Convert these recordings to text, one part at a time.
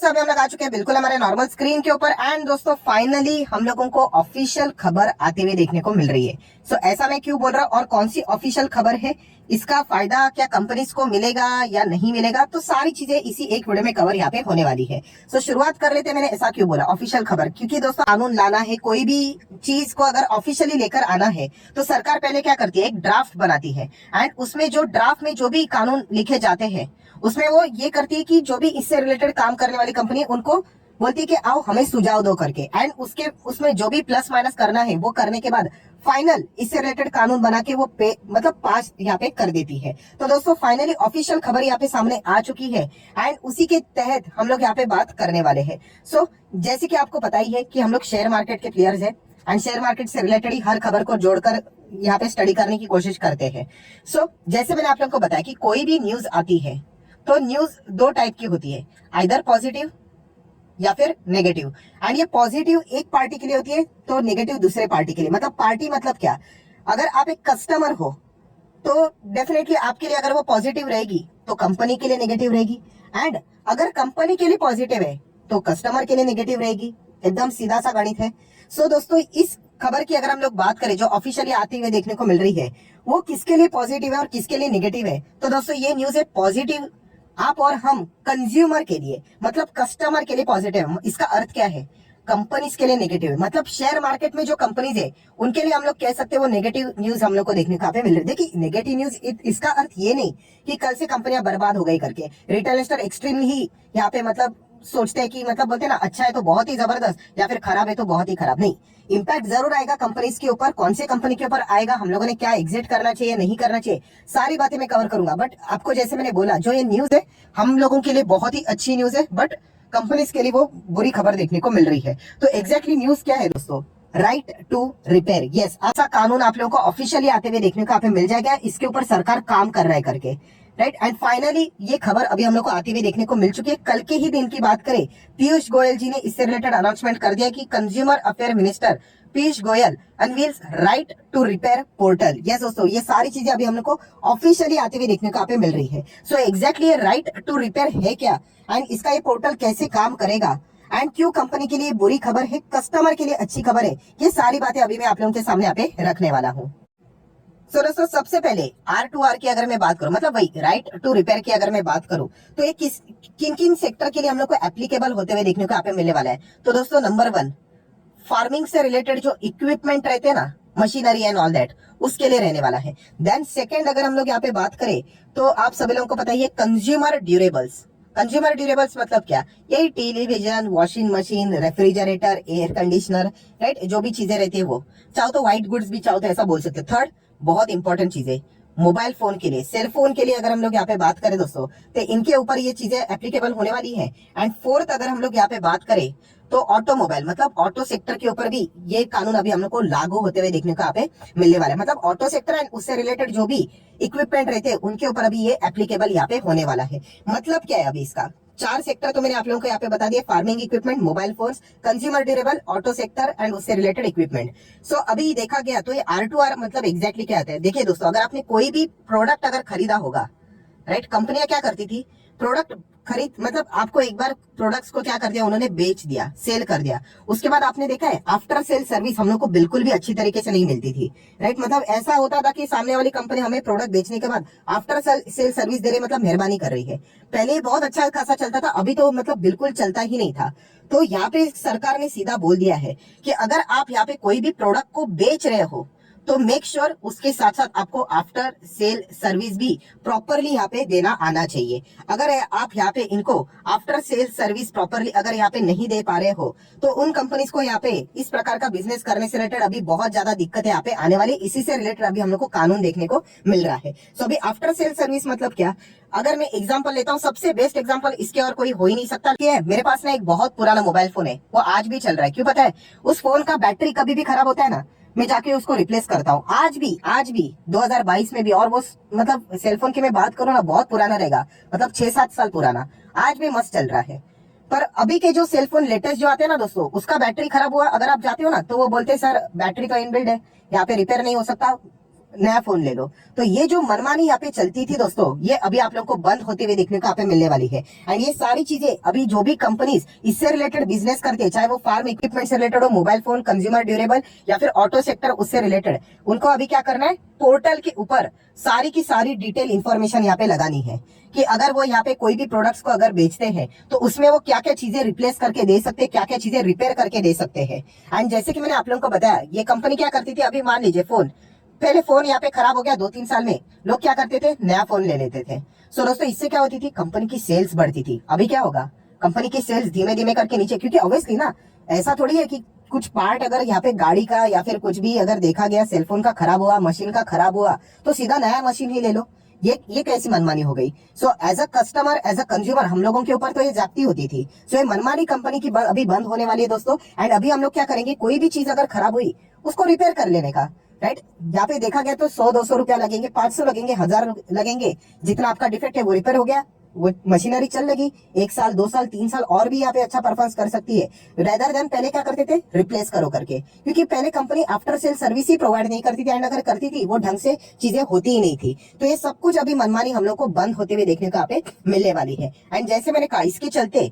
दोस्तों अभी हम लोग आ चुके हैं बिल्कुल हमारे नॉर्मल स्क्रीन के ऊपर एंड दोस्तों फाइनली हम लोगों को ऑफिशियल खबर आते हुए देखने को मिल रही है। ऐसा मैं क्यों बोल रहा हूँ और कौन सी ऑफिशियल खबर है, इसका फायदा क्या कंपनीज को मिलेगा या नहीं मिलेगा, तो सारी चीजें इसी एक वीडियो में कवर यहाँ पे होने वाली है। शुरुआत कर लेते हैं। मैंने ऐसा क्यों बोला ऑफिशियल खबर, क्योंकि दोस्तों कानून लाना है, कोई भी चीज को अगर ऑफिशियली लेकर आना है तो सरकार पहले क्या करती है, एक ड्राफ्ट बनाती है एंड उसमें जो ड्राफ्ट में जो भी कानून लिखे जाते हैं उसमें वो ये करती है कि जो भी इससे रिलेटेड काम करने वाली कंपनी उनको बोलती है कि आओ हमें सुझाव दो करके, एंड उसके उसमें जो भी प्लस माइनस करना है वो करने के बाद फाइनल इससे रिलेटेड कानून बना के वो पास यहाँ पे कर देती है। तो दोस्तों फाइनली ऑफिशियल खबर यहाँ पे सामने आ चुकी है एंड उसी के तहत हम लोग यहाँ पे बात करने वाले हैं। जैसे कि आपको पता ही है कि हम लोग शेयर मार्केट के प्लेयर्स है एंड शेयर मार्केट से रिलेटेड ही हर खबर को जोड़कर यहाँ पे स्टडी करने की कोशिश करते हैं। जैसे मैंने आप लोग को बताया कि कोई भी न्यूज आती है तो न्यूज दो टाइप की होती है, आइदर पॉजिटिव या फिर नेगेटिव। एंड ये पॉजिटिव एक पार्टी के लिए होती है तो नेगेटिव दूसरे पार्टी के लिए। मतलब पार्टी मतलब क्या, अगर आप एक कस्टमर हो तो डेफिनेटली आपके लिए अगर वो पॉजिटिव रहेगी तो कंपनी के लिए नेगेटिव रहेगी, एंड अगर कंपनी के लिए पॉजिटिव है तो कस्टमर के लिए नेगेटिव रहेगी। एकदम सीधा सा गणित है। दोस्तों इस खबर की अगर हम लोग बात करें जो ऑफिशियली आते हुए देखने को मिल रही है वो किसके लिए पॉजिटिव है और किसके लिए नेगेटिव है, तो दोस्तों ये न्यूज है पॉजिटिव आप और हम कंज्यूमर के लिए, मतलब कस्टमर के लिए पॉजिटिव है। इसका अर्थ क्या है, कंपनीज के लिए नेगेटिव है। मतलब शेयर मार्केट में जो कंपनीज है उनके लिए हम लोग कह सकते हैं वो नेगेटिव न्यूज हम लोग को देखने को पे मिल रही है। देखिए नेगेटिव न्यूज इसका अर्थ ये नहीं कि कल से कंपनियां बर्बाद हो गई करके। रिटेल इन्वेस्टर एक्सट्रीमली ही यहाँ पे मतलब सोचते हैं कि मतलब बोलते हैं ना, अच्छा है तो बहुत ही जबरदस्त या फिर खराब है तो बहुत ही खराब। नहीं, इंपैक्ट जरूर आएगा कंपनीज के ऊपर। कौन से कंपनी के ऊपर आएगा, हम लोगों ने क्या एग्जिट करना चाहिए नहीं करना चाहिए, सारी बातें मैं कवर करूंगा। बट आपको जैसे मैंने बोला जो ये न्यूज है हम लोगों के लिए बहुत ही अच्छी न्यूज है, बट कंपनीज के लिए वो बुरी खबर देखने को मिल रही है। तो एग्जैक्टली न्यूज क्या है दोस्तों, राइट टू रिपेयर। यस, ऐसा कानून आप लोगों को ऑफिशियली आते हुए देखने को यहाँ पे मिल जाएगा। इसके ऊपर सरकार काम कर रहा है करके, राइट। एंड फाइनली ये खबर अभी हम लोग को आती हुई देखने को मिल चुकी है। कल के ही दिन की बात करें, पीयूष गोयल जी ने इससे रिलेटेड अनाउंसमेंट कर दिया कि consumer affair minister Piyush Goyal unveils right to repair portal. Yes दोस्तों, ये सारी चीजें अभी हम लोग को ऑफिशियली आते हुए देखने को यहाँ पे मिल रही है। एग्जैक्टली ये राइट टू रिपेयर है क्या, एंड इसका ये पोर्टल कैसे काम करेगा, एंड क्यों कंपनी के लिए बुरी खबर है, कस्टमर के लिए अच्छी खबर है, ये सारी बातें अभी मैं आप लोगों के सामने यहाँ पे रखने वाला हूँ। दोस्तों सबसे पहले R2R की अगर मैं बात करूं, मतलब वही राइट टू रिपेयर की अगर मैं बात करूं तो ये किन किन सेक्टर के लिए हम लोग को एप्लीकेबल होते हुए देखने को यहाँ पे मिलने वाला है। तो दोस्तों नंबर 1, फार्मिंग से रिलेटेड जो इक्विपमेंट रहते हैं ना, मशीनरी एंड ऑल दैट, उसके लिए रहने वाला है। देन सेकेंड अगर हम लोग यहाँ पे बात करें तो आप सभी लोगों को पता ही है कंज्यूमर ड्यूरेबल्स। कंज्यूमर ड्यूरेबल्स मतलब क्या, यही television, washing machine, refrigerator, air conditioner, right, जो भी चीजें रहती है वो, चाहो तो व्हाइट गुड्स भी चाहो तो ऐसा बोल सकते। थर्ड बहुत इंपॉर्टेंट चीज है, मोबाइल फोन के लिए, सेल फोन के लिए अगर हम लोग यहाँ पे बात करें दोस्तों तो इनके ऊपर ये चीजें एप्लीकेबल होने वाली है। एंड फोर्थ अगर हम लोग यहाँ पे बात करें तो ऑटोमोबाइल, मतलब ऑटो सेक्टर के ऊपर भी ये कानून अभी हम लोग को लागू होते हुए देखने को यहाँ पे मिलने वाला है। मतलब ऑटो सेक्टर एंड उससे रिलेटेड जो भी इक्विपमेंट रहते हैं उनके ऊपर अभी ये एप्लीकेबल यहाँ पे होने वाला है। मतलब क्या है अभी इसका, 4 सेक्टर तो मैंने आप लोगों को यहाँ पे बता दिया, farming equipment, mobile phones, consumer durable, auto sector and उससे रिलेटेड इक्विपमेंट। अभी देखा गया तो ये R2R मतलब एग्जैक्टली क्या आता है। देखिए दोस्तों, अगर आपने कोई भी प्रोडक्ट अगर खरीदा होगा, राइट, कंपनियां क्या करती थी, प्रोडक्ट खरीद मतलब आपको एक बार प्रोडक्ट्स को क्या कर दिया उन्होंने, बेच दिया, सेल कर दिया। उसके बाद आपने देखा है आफ्टर सेल सर्विस हम लोग को बिल्कुल भी अच्छी तरीके से नहीं मिलती थी, राइट। मतलब ऐसा होता था कि सामने वाली कंपनी हमें प्रोडक्ट बेचने के बाद आफ्टर सेल सर्विस दे रही, मतलब मेहरबानी कर रही है। पहले बहुत अच्छा खासा चलता था, अभी तो मतलब बिल्कुल चलता ही नहीं था। तो यहाँ पे सरकार ने सीधा बोल दिया है कि अगर आप यहाँ पे कोई भी प्रोडक्ट को बेच रहे हो तो मेक श्योर उसके साथ साथ आपको आफ्टर सेल सर्विस भी प्रॉपरली यहाँ पे देना आना चाहिए। अगर आप यहाँ पे इनको आफ्टर सेल सर्विस प्रॉपरली अगर यहाँ पे नहीं दे पा रहे हो तो उन कंपनीज को यहाँ पे इस प्रकार का बिजनेस करने से रिलेटेड अभी बहुत ज्यादा दिक्कत यहाँ पे आने वाली। इसी से रिलेटेड अभी हम लोग को कानून देखने को मिल रहा है। अभी आफ्टर सेल सर्विस मतलब क्या, अगर मैं एग्जांपल लेता हूँ, सबसे बेस्ट एग्जांपल इसके और कोई हो ही नहीं सकता कि मेरे पास ना एक बहुत पुराना मोबाइल फोन है, वो आज भी चल रहा है। क्यों पता है, उस फोन का बैटरी कभी भी खराब होता है ना, मैं जाके उसको रिप्लेस करता हूँ। आज भी 2022 में भी, और वो मतलब सेलफोन की मैं बात करूँ ना, बहुत पुराना रहेगा, मतलब 6-7 साल पुराना, आज भी मस्त चल रहा है। पर अभी के जो सेलफोन लेटेस्ट जो आते हैं ना दोस्तों, उसका बैटरी खराब हुआ अगर आप जाते हो ना तो वो बोलते हैं सर बैटरी तो इनबिल्ड है, यहाँ पे रिपेयर नहीं हो सकता, नया फोन ले लो। तो ये जो मनमानी यहाँ पे चलती थी दोस्तों, ये अभी आप लोग को बंद होते हुए देखने को यहाँ पे मिलने वाली है। एंड ये सारी चीजें अभी जो भी कंपनीज इससे रिलेटेड बिजनेस करती है, चाहे वो फार्म इक्विपमेंट से रिलेटेड हो, मोबाइल फोन, कंज्यूमर ड्यूरेबल या फिर ऑटो सेक्टर उससे रिलेटेड, उनको अभी क्या करना है, पोर्टल के ऊपर सारी की सारी डिटेल इंफॉर्मेशन यहाँ पे लगानी है कि अगर वो यहाँ पे कोई भी प्रोडक्ट्स को अगर बेचते हैं तो उसमें वो क्या क्या चीजें रिप्लेस करके दे सकते हैं, क्या क्या चीजें रिपेयर करके दे सकते हैं। एंड जैसे कि मैंने आप लोगों को बताया, ये कंपनी क्या करती थी, अभी मान लीजिए फोन, पहले फोन यहाँ पे खराब हो गया 2-3 साल में, लोग क्या करते थे, नया फोन ले लेते थे। सो दोस्तों इससे क्या होती थी, कंपनी की सेल्स बढ़ती थी। अभी क्या होगा, कंपनी की सेल्स धीमे धीमे करके नीचे, क्योंकि ऑब्वियसली ना ऐसा थोड़ी है कि कुछ पार्ट अगर यहाँ पे गाड़ी का या फिर कुछ भी अगर देखा गया, सेलफोन का खराब हुआ, मशीन का खराब हुआ, तो सीधा नया मशीन ही ले लो। ये कैसी मनमानी हो गई। So as a customer, as a consumer, हम लोगों के ऊपर तो ये जागती होती थी। सो ये मनमानी कंपनी की अभी बंद होने वाली है दोस्तों। एंड अभी हम लोग क्या करेंगे, कोई भी चीज अगर खराब हुई उसको रिपेयर कर लेने का, राइट। यहाँ पे देखा गया तो 100-200 रुपया लगेंगे, 500 लगेंगे, 1000 लगेंगे, जितना आपका डिफेक्ट है वो रिपेयर हो गया, वो मशीनरी चल लगी 1 साल 2 साल 3 साल और भी यहाँ पे अच्छा परफॉर्मेंस कर सकती है, रेदर देन पहले क्या करते थे, रिप्लेस करो करके। क्योंकि पहले कंपनी आफ्टर सेल सर्विस ही प्रोवाइड नहीं करती थी, एंड अगर करती थी वो ढंग से चीजें होती ही नहीं थी। तो ये सब कुछ अभी मनमानी हम लोग को बंद होते हुए देखने को यहाँ पे मिलने वाली है। एंड जैसे मैंने कहा, इसके चलते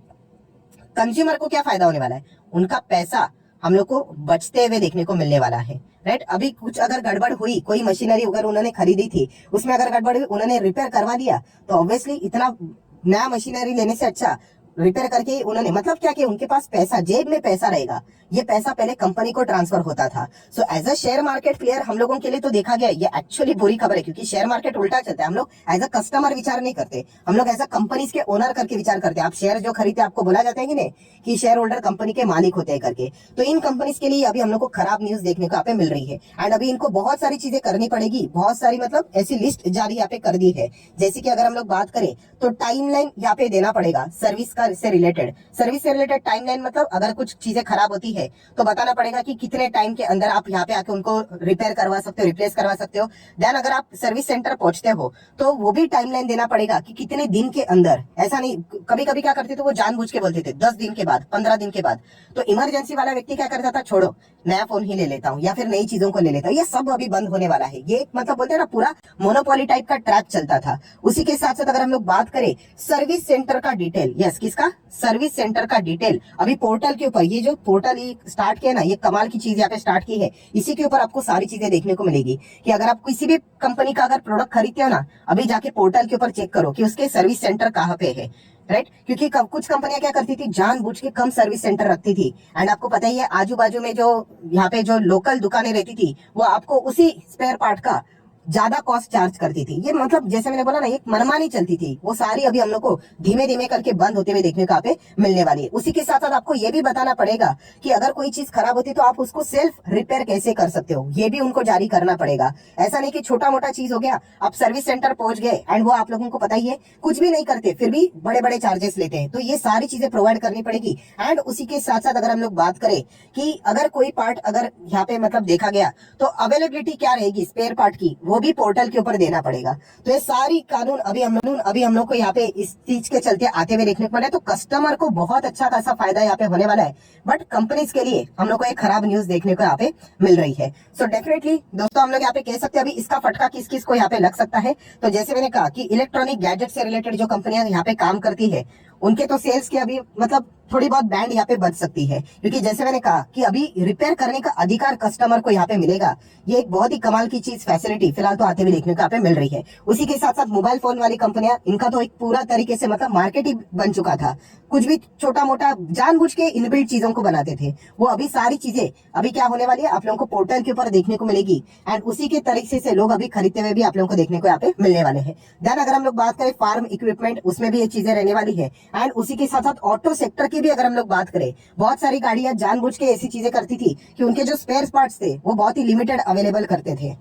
कंज्यूमर को क्या फायदा होने वाला है, उनका पैसा हम लोग को बचते हुए देखने को मिलने वाला है, राइट। अभी कुछ अगर गड़बड़ हुई, कोई मशीनरी अगर उन्होंने खरीदी थी, उसमें अगर गड़बड़ हुई, उन्होंने रिपेयर करवा दिया, तो ऑब्वियसली इतना नया मशीनरी लेने से अच्छा रिपेयर करके उन्होंने, मतलब क्या कि उनके पास पैसा, जेब में पैसा रहेगा। ये पैसा पहले कंपनी को ट्रांसफर होता था। So as a share market player हम लोगों के लिए तो देखा गया ये एक्चुअली बुरी खबर है, क्योंकि शेयर मार्केट उल्टा चलता है। हम लोग एज अ कस्टमर विचार नहीं करते, हम लोग एज अ कंपनीज के ओनर करके विचार करते हैं। आप शेयर जो खरीदते हैं, आपको बोला जाता है कि नहीं कि शेयर होल्डर कंपनी के मालिक होते हैं करके। तो इन कंपनीज के लिए अभी हम लोग को खराब न्यूज देखने को यहाँ पे मिल रही है। एंड अभी इनको बहुत सारी चीजें करनी पड़ेगी, बहुत सारी मतलब ऐसी लिस्ट जारी यहाँ पे कर दी है। जैसे कि अगर हम लोग बात करें तो टाइमलाइन यहाँ पे देना पड़ेगा सर्विस का से रिलेटेड। सर्विस से रिलेटेड टाइमलाइन मतलब अगर कुछ चीजें खराब होती है तो बताना पड़ेगा कि कितने टाइम के अंदर आप यहाँ पे आके उनको रिपेयर करवा सकते हो, रिप्लेस करवा सकते हो। देन अगर आप सर्विस सेंटर पहुंचते हो तो वो भी टाइमलाइन देना पड़ेगा कि कितने दिन के अंदर। ऐसा नहीं, कभी कभी क्या करते थे वो जानबूझ के बोलते थे 10 दिन के बाद, 15 दिन के बाद। तो इमरजेंसी वाला व्यक्ति क्या करता था, छोड़ो नया फोन ही ले लेता हूँ या फिर नई चीजों को ले लेता हूँ। ये सब अभी बंद होने वाला है। ये मतलब बोलते हैं ना, पूरा मोनोपोली टाइप का ट्रैप चलता था। उसी के साथ साथ अगर हम लोग बात करें सर्विस सेंटर का डिटेल, यस किसका, सर्विस सेंटर का डिटेल अभी पोर्टल के ऊपर, ये जो पोर्टल स्टार्ट किया ना, ये कमाल की चीज यहाँ पे स्टार्ट की है। इसी के ऊपर आपको सारी चीजें देखने को मिलेगी कि अगर आप किसी भी कंपनी का अगर प्रोडक्ट खरीदते हो ना, अभी जाके पोर्टल के ऊपर चेक करो कि उसके सर्विस सेंटर कहाँ पे है, राइट। क्योंकि कुछ कंपनियां क्या करती थी, जानबूझ के कम सर्विस सेंटर रखती थी। एंड आपको पता ही है, आजू बाजू में जो यहाँ पे जो लोकल दुकानें रहती थी, वो आपको उसी स्पेयर पार्ट का ज्यादा कॉस्ट चार्ज करती थी। ये मतलब जैसे मैंने बोला ना, एक मनमानी चलती थी, वो सारी अभी हम लोग को धीमे धीमे करके बंद होते हुए देखने का पे मिलने वाली है। उसी के साथ साथ आपको ये भी बताना पड़ेगा कि अगर कोई चीज खराब होती तो आप उसको सेल्फ रिपेयर कैसे कर सकते हो, ये भी उनको जारी करना पड़ेगा। ऐसा नहीं कि छोटा मोटा चीज हो गया, आप सर्विस सेंटर पहुंच गए एंड वो आप लोगों को पता ही है कुछ भी नहीं करते, फिर भी बड़े बड़े चार्जेस लेते हैं। तो ये सारी चीजें प्रोवाइड करनी पड़ेगी। एंड उसी के साथ साथ अगर हम लोग बात करें कि अगर कोई पार्ट अगर यहाँ पे मतलब देखा गया तो अवेलेबिलिटी क्या रहेगी स्पेयर पार्ट की, वो भी पोर्टल के ऊपर देना पड़ेगा। तो ये सारी कानून अभी हम लोग को यहाँ पे इस चीज के चलते आते हुए देखने को मिला है। तो कस्टमर को बहुत अच्छा खासा फायदा यहाँ पे होने वाला है, बट कंपनीज के लिए हम लोग को एक खराब न्यूज देखने को यहाँ पे मिल रही है। सो डेफिनेटली दोस्तों हम लोग यहाँ पे कह सकते हैं अभी इसका फटका किस किस को यहाँ पे लग सकता है। तो जैसे मैंने कहा कि इलेक्ट्रॉनिक गैजेट से रिलेटेड जो कंपनियां यहाँ पे काम करती है, उनके तो सेल्स के अभी मतलब थोड़ी बहुत बैंड यहाँ पे बच सकती है, क्योंकि जैसे मैंने कहा कि अभी रिपेयर करने का अधिकार कस्टमर को यहाँ पे मिलेगा। ये एक बहुत ही कमाल की चीज, फैसिलिटी फिलहाल तो आते हुए देखने को यहाँ पे मिल रही है। उसी के साथ साथ मोबाइल फोन वाली कंपनियां, इनका तो एक पूरा तरीके से मतलब मार्केट ही बन चुका था। कुछ भी छोटा मोटा जानबूझ के इनबिल्ट चीजों को बनाते थे, वो अभी सारी चीजें अभी क्या होने वाली है, आप लोगों को पोर्टल के ऊपर देखने को मिलेगी। एंड उसी के तरीके से लोग अभी खरीदते हुए भी आप लोगों को देखने को यहाँ पे मिलने वाले हैं। देन अगर हम लोग बात करें फार्म इक्विपमेंट, उसमें भी ये चीजें रहने वाली है। एंड उसी के साथ साथ ऑटो सेक्टर की भी अगर हम लोग बात करें, बहुत सारी गाड़ियां जानबूझ के ऐसी चीजें करती थी कि उनके जो स्पेयर पार्ट्स थे वो बहुत ही लिमिटेड अवेलेबल करते थे,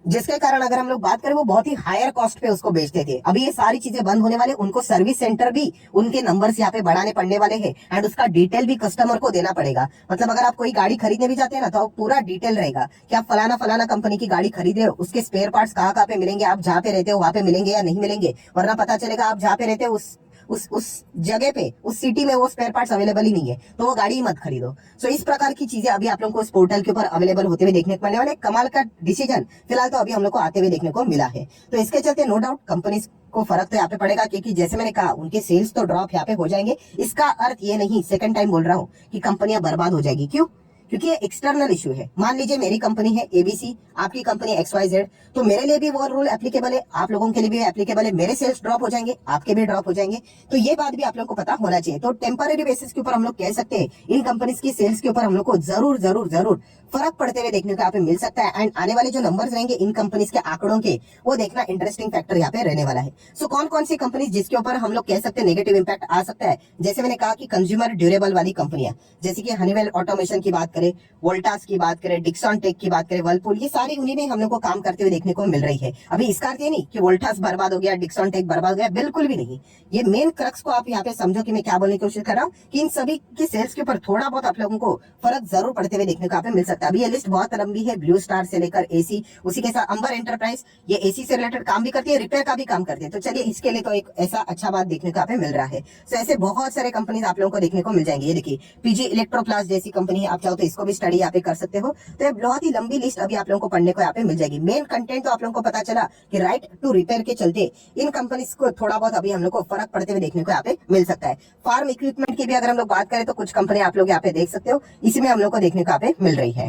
जिसके कारण अगर हम लोग बात करें वो बहुत ही हायर कॉस्ट पे उसको बेचते थे। अभी ये सारी चीजें बंद होने वाले, उनको सर्विस सेंटर भी उनके नंबर्स यहाँ पे बढ़ाने पड़ने वाले हैं। एंड उसका डिटेल भी कस्टमर को देना पड़ेगा। मतलब अगर आप कोई गाड़ी खरीदने भी जाते हैं ना, तो पूरा डिटेल रहेगा कि आप फलाना फलाना कंपनी की गाड़ी खरीदे हो, उसके स्पेयर पार्ट्स कहाँ कहाँ पे मिलेंगे, आप जहाँ पे रहते हो वहां पे मिलेंगे या नहीं मिलेंगे। वरना पता चलेगा आप जहाँ पे रहते हो उस उस जगह पे, उस सिटी में वो स्पेयर पार्ट्स अवेलेबल ही नहीं है, तो वो गाड़ी ही मत खरीदो। सो इस प्रकार की चीजें अभी आप लोगों को इस पोर्टल के ऊपर अवेलेबल होते हुए देखने को मिलने वाले। कमाल का डिसीजन फिलहाल तो अभी हम लोग को आते हुए देखने को मिला है। तो इसके चलते नो डाउट कंपनीज को फर्क तो यहाँ पे पड़ेगा, क्योंकि जैसे मैंने कहा उनके सेल्स तो ड्रॉप यहाँ पे हो जाएंगे। इसका अर्थ ये नहीं, सेकंड टाइम बोल रहा हूँ, कि कंपनियां बर्बाद हो जाएगी। क्यों? क्योंकि ये एक्सटर्नल इशू है। मान लीजिए मेरी कंपनी है एबीसी, आपकी कंपनी XYZ, तो मेरे लिए भी वो रूल एप्लीकेबल है, आप लोगों के लिए भी एप्लीकेबल है। मेरे सेल्स ड्रॉप हो जाएंगे, आपके भी ड्रॉप हो जाएंगे। तो ये बात भी आप लोगों को पता होना चाहिए। तो टेम्पररी बेसिस के ऊपर हम लोग कह सकते हैं इन कंपनीज की सेल्स के ऊपर हम लोग को जरूर जरूर जरूर फर्क पड़ते हुए देखने को यहाँ पे मिल सकता है। एंड आने वाले जो नंबर्स रहेंगे इन कंपनीज के आंकड़ों के, वो देखना इंटरेस्टिंग फैक्टर यहाँ पे रहने वाला है। सो कौन कौन सी कंपनीज जिसके ऊपर हम लोग कह सकते हैं नेगेटिव इंपैक्ट आ सकता है, जैसे मैंने कहा कि कंज्यूमर ड्यूरेबल वाली कंपनियां, जैसे कि हनीवेल ऑटोमेशन की बात करें, वोल्टास की बात करें, डिक्सन टेक की बात करें, वर्लपूल, ये सारी उन्हीं में हम लोग को काम करते हुए देखने को मिल रही है। अभी इसका अर्थ ये नहीं कि वोल्टास बर्बाद हो गया, डिक्सन टेक बर्बाद हो गया, बिल्कुल भी नहीं। ये मेन क्रक्स को आप यहाँ पे समझो कि मैं क्या बोलने की कोशिश कर रहा हूँ, कि इन सभी की सेल्स के ऊपर थोड़ा बहुत आप लोगों को फर्क जरूर पड़ते हुए देखने को यहाँ पे मिल सकता है। अभी ये लिस्ट बहुत लंबी है, ब्लू स्टार से लेकर एसी, उसी के साथ अंबर एंटरप्राइज, ये एसी से रिलेटेड काम भी करती है, रिपेयर का भी काम करती है। तो चलिए इसके लिए तो एक ऐसा अच्छा बात देखने को यहाँ पे मिल रहा है। तो ऐसे बहुत सारे कंपनीज आप लोगों को देखने को मिल जाएंगे। ये देखिए पीजी इलेक्ट्रोप्लास्ट जैसी कंपनी है, आप चाहो तो इसको भी स्टडी यहाँ पे कर सकते हो। तो ये बहुत ही लंबी लिस्ट अभी आप लोगों को पढ़ने को यहाँ पे मिल जाएगी। मेन कंटेंट तो आप लोगों को पता चला कि राइट टू रिपेयर के चलते इन कंपनीज को थोड़ा बहुत अभी हम लोग को फर्क पड़ते हुए देखने को यहाँ पे मिल सकता है। फार्म इक्विपमेंट की भी अगर हम लोग बात करें तो कुछ कंपनी आप लोग यहाँ पे देख सकते हो, इसी में हम लोग को देखने को यहाँ पे मिल रही है।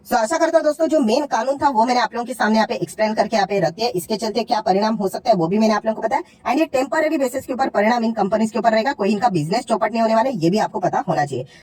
सो आशा करता हूं दोस्तों जो मेन कानून था वो मैंने आप लोगों के सामने यहाँ पे एक्सप्लेन करके यहाँ पे रख दिया। इसके चलते क्या परिणाम हो सकता है वो भी मैंने आप लोगों को बताया। एंड ये टेम्पररी बेसिस के ऊपर परिणाम इन कंपनीज के ऊपर रहेगा, कोई इनका बिजनेस चौपट नहीं होने वाला, ये भी आपको पता होना चाहिए।